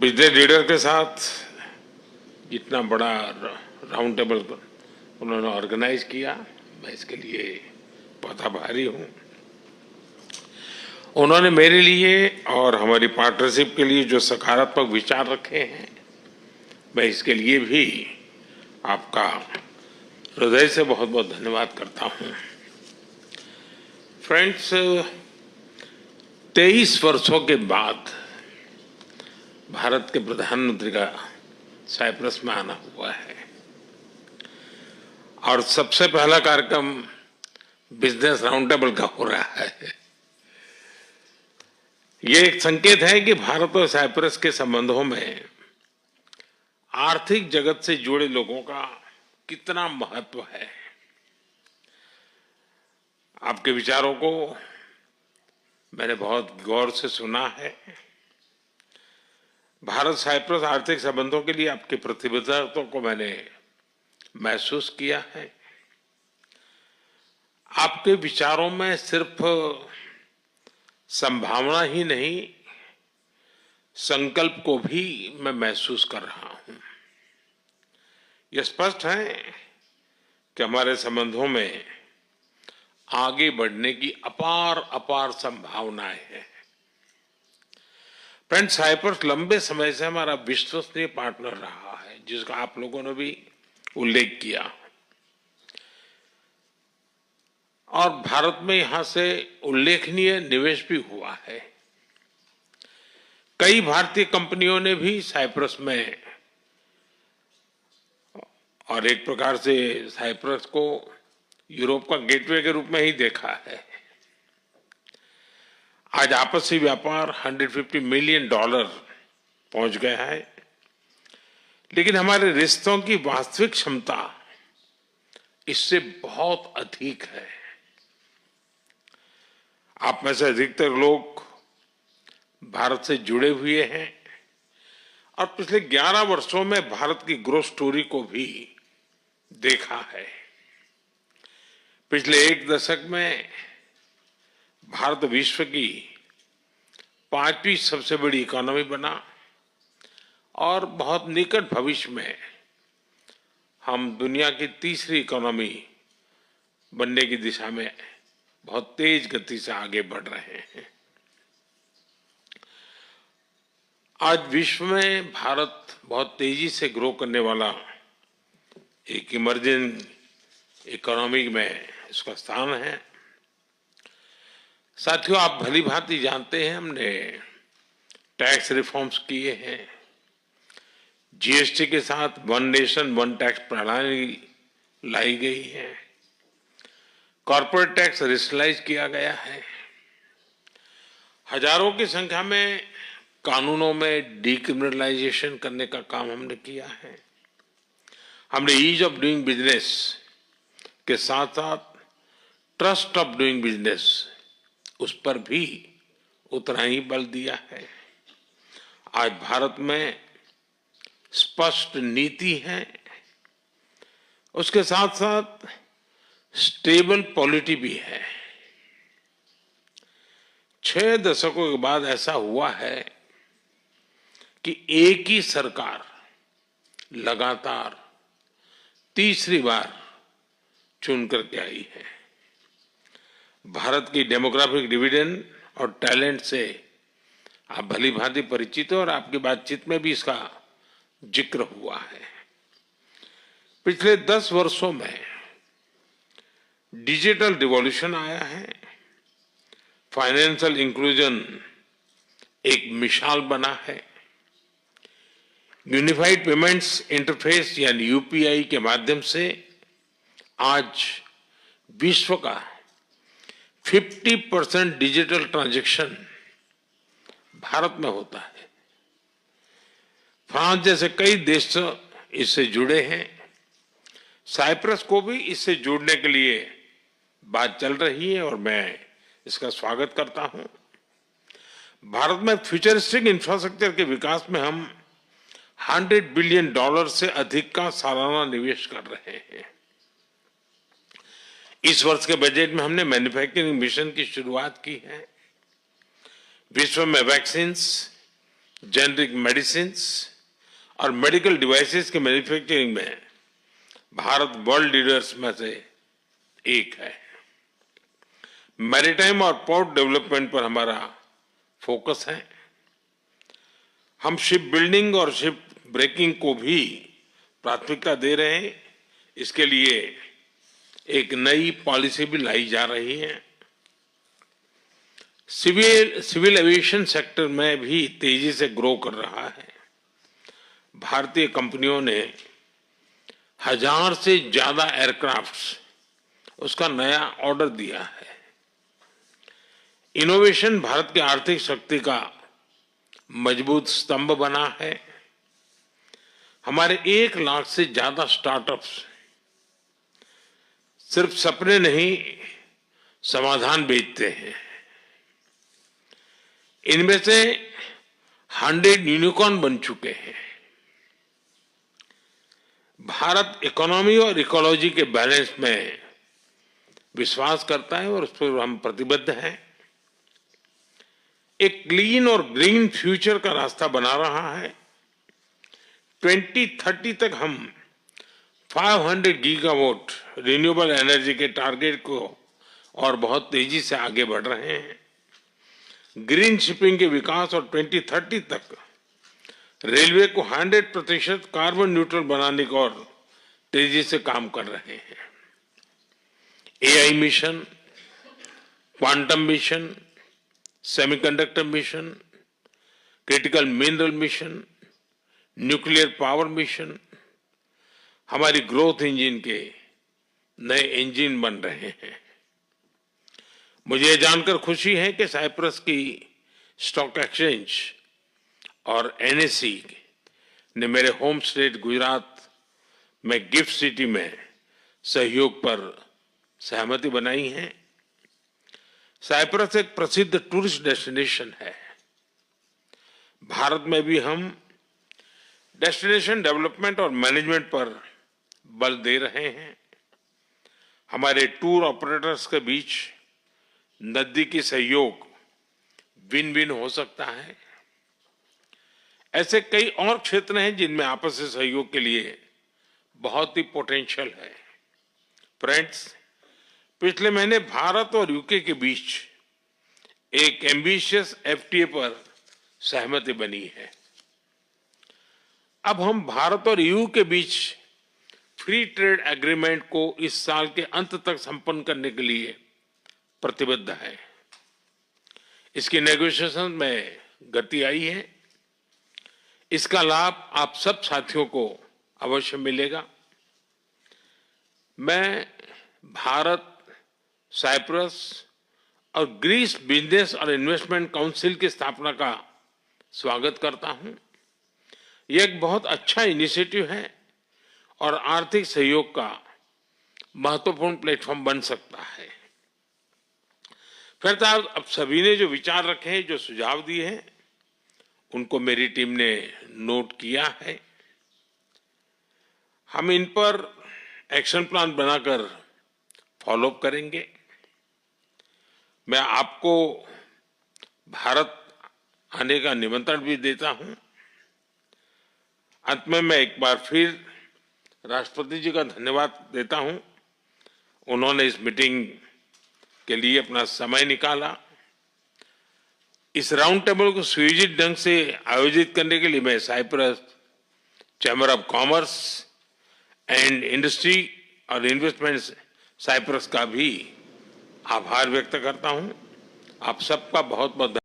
पिछले लीडर के साथ इतना बड़ा राउंड टेबल उन्होंने ऑर्गेनाइज किया, मैं इसके लिए बहुत आभारी हूँ। उन्होंने मेरे लिए और हमारी पार्टनरशिप के लिए जो सकारात्मक विचार रखे हैं, मैं इसके लिए भी आपका हृदय से बहुत बहुत धन्यवाद करता हूँ। फ्रेंड्स, 23 वर्षों के बाद भारत के प्रधानमंत्री का साइप्रस में आना हुआ है और सबसे पहला कार्यक्रम बिजनेस राउंड टेबल का हो रहा है। ये एक संकेत है कि भारत और साइप्रस के संबंधों में आर्थिक जगत से जुड़े लोगों का कितना महत्व है। आपके विचारों को मैंने बहुत गौर से सुना है। भारत साइप्रस आर्थिक संबंधों के लिए आपकी प्रतिबद्धता को मैंने महसूस किया है। आपके विचारों में सिर्फ संभावना ही नहीं, संकल्प को भी मैं महसूस कर रहा हूं। यह स्पष्ट है कि हमारे संबंधों में आगे बढ़ने की अपार अपार संभावनाएं हैं। फ्रेंड्स, साइप्रस लंबे समय से हमारा विश्वसनीय पार्टनर रहा है, जिसका आप लोगों ने भी उल्लेख किया, और भारत में यहां से उल्लेखनीय निवेश भी हुआ है। कई भारतीय कंपनियों ने भी साइप्रस में, और एक प्रकार से साइप्रस को यूरोप का गेटवे के रूप में ही देखा है। आज आपसी व्यापार $150 मिलियन पहुंच गया है, लेकिन हमारे रिश्तों की वास्तविक क्षमता इससे बहुत अधिक है। आप में से अधिकतर लोग भारत से जुड़े हुए हैं और पिछले 11 वर्षों में भारत की ग्रोथ स्टोरी को भी देखा है। पिछले एक दशक में भारत विश्व की 5वीं सबसे बड़ी इकोनॉमी बना और बहुत निकट भविष्य में हम दुनिया की तीसरी इकोनॉमी बनने की दिशा में बहुत तेज गति से आगे बढ़ रहे हैं। आज विश्व में भारत बहुत तेजी से ग्रो करने वाला एक इमर्जिंग इकोनॉमी में इसका स्थान है। साथियों, आप भली भांति जानते हैं, हमने टैक्स रिफॉर्म्स किए हैं। जीएसटी के साथ वन नेशन वन टैक्स प्रणाली लाई गई है। कॉर्पोरेट टैक्स रेशनलाइज किया गया है। हजारों की संख्या में कानूनों में डीक्रिमिनलाइजेशन करने का काम हमने किया है। हमने ईज ऑफ डूइंग बिजनेस के साथ साथ ट्रस्ट ऑफ डूइंग बिजनेस, उस पर भी उतना ही बल दिया है। आज भारत में स्पष्ट नीति है, उसके साथ साथ स्टेबल पॉलिटी भी है। 6 दशकों के बाद ऐसा हुआ है कि एक ही सरकार लगातार तीसरी बार चुन करके आई है। भारत की डेमोग्राफिक डिविडेंड और टैलेंट से आप भली भांति परिचित हो और आपकी बातचीत में भी इसका जिक्र हुआ है। पिछले 10 वर्षों में डिजिटल रिवॉल्यूशन आया है। फाइनेंशियल इंक्लूजन एक मिसाल बना है। यूनिफाइड पेमेंट्स इंटरफेस यानी यूपीआई के माध्यम से आज विश्व का 50% डिजिटल ट्रांजैक्शन भारत में होता है। फ्रांस जैसे कई देश इससे जुड़े हैं। साइप्रस को भी इससे जुड़ने के लिए बात चल रही है और मैं इसका स्वागत करता हूं। भारत में फ्यूचरिस्टिक इंफ्रास्ट्रक्चर के विकास में हम $100 बिलियन से अधिक का सालाना निवेश कर रहे हैं। इस वर्ष के बजट में हमने मैन्युफैक्चरिंग मिशन की शुरुआत की है। विश्व में वैक्सीन्स जेनरिक मेडिसिन्स और मेडिकल डिवाइसेस के मैन्युफैक्चरिंग में भारत वर्ल्ड लीडर्स में से एक है। मैरीटाइम और पोर्ट डेवलपमेंट पर हमारा फोकस है। हम शिप बिल्डिंग और शिप ब्रेकिंग को भी प्राथमिकता दे रहे हैं। इसके लिए एक नई पॉलिसी भी लाई जा रही है। सिविल एविएशन सेक्टर में भी तेजी से ग्रो कर रहा है। भारतीय कंपनियों ने 1000 से ज्यादा एयरक्राफ्ट्स उसका नया ऑर्डर दिया है। इनोवेशन भारत की आर्थिक शक्ति का मजबूत स्तंभ बना है। हमारे 1 लाख से ज्यादा स्टार्टअप्स सिर्फ सपने नहीं, समाधान बेचते हैं। इनमें से 100 यूनिकॉर्न बन चुके हैं। भारत इकोनॉमी और इकोलॉजी के बैलेंस में विश्वास करता है और उस पर हम प्रतिबद्ध हैं। एक क्लीन और ग्रीन फ्यूचर का रास्ता बना रहा है। 2030 तक हम 500 गीगावाट रिन्यूएबल एनर्जी के टारगेट को और बहुत तेजी से आगे बढ़ रहे हैं। ग्रीन शिपिंग के विकास और 2030 तक रेलवे को 100% कार्बन न्यूट्रल बनाने को और तेजी से काम कर रहे हैं। AI mission, quantum mission, semiconductor mission, critical mineral mission, nuclear power mission हमारी ग्रोथ इंजन के नए इंजन बन रहे हैं। मुझे यह जानकर खुशी है कि साइप्रस की स्टॉक एक्सचेंज और एनएसई ने मेरे होम स्टेट गुजरात में गिफ्ट सिटी में सहयोग पर सहमति बनाई है। साइप्रस एक प्रसिद्ध टूरिस्ट डेस्टिनेशन है। भारत में भी हम डेस्टिनेशन डेवलपमेंट और मैनेजमेंट पर बल दे रहे हैं। हमारे टूर ऑपरेटर्स के बीच नजदीकी सहयोग विन विन हो सकता है। ऐसे कई और क्षेत्र हैं जिनमें आपसी सहयोग के लिए बहुत ही पोटेंशियल है। फ्रेंड्स, पिछले महीने भारत और यूके के बीच एक एम्बिशियस एफटीए पर सहमति बनी है। अब हम भारत और यूके के बीच फ्री ट्रेड एग्रीमेंट को इस साल के अंत तक संपन्न करने के लिए प्रतिबद्ध है। इसकी नेगोशिएशन में गति आई है। इसका लाभ आप सब साथियों को अवश्य मिलेगा। मैं भारत, साइप्रस और ग्रीस बिजनेस और इन्वेस्टमेंट काउंसिल की स्थापना का स्वागत करता हूं। यह एक बहुत अच्छा इनिशिएटिव है और आर्थिक सहयोग का महत्वपूर्ण प्लेटफॉर्म बन सकता है। फिर अब सभी ने जो विचार रखे हैं, जो सुझाव दिए हैं, उनको मेरी टीम ने नोट किया है। हम इन पर एक्शन प्लान बनाकर फॉलोअप करेंगे। मैं आपको भारत आने का निमंत्रण भी देता हूं। अंत में मैं एक बार फिर राष्ट्रपति जी का धन्यवाद देता हूं। उन्होंने इस मीटिंग के लिए अपना समय निकाला। इस राउंड टेबल को सुयोजित ढंग से आयोजित करने के लिए मैं Cyprus chamber of commerce and industry और इन्वेस्टमेंट साइप्रस का भी आभार व्यक्त करता हूं। आप सबका बहुत बहुत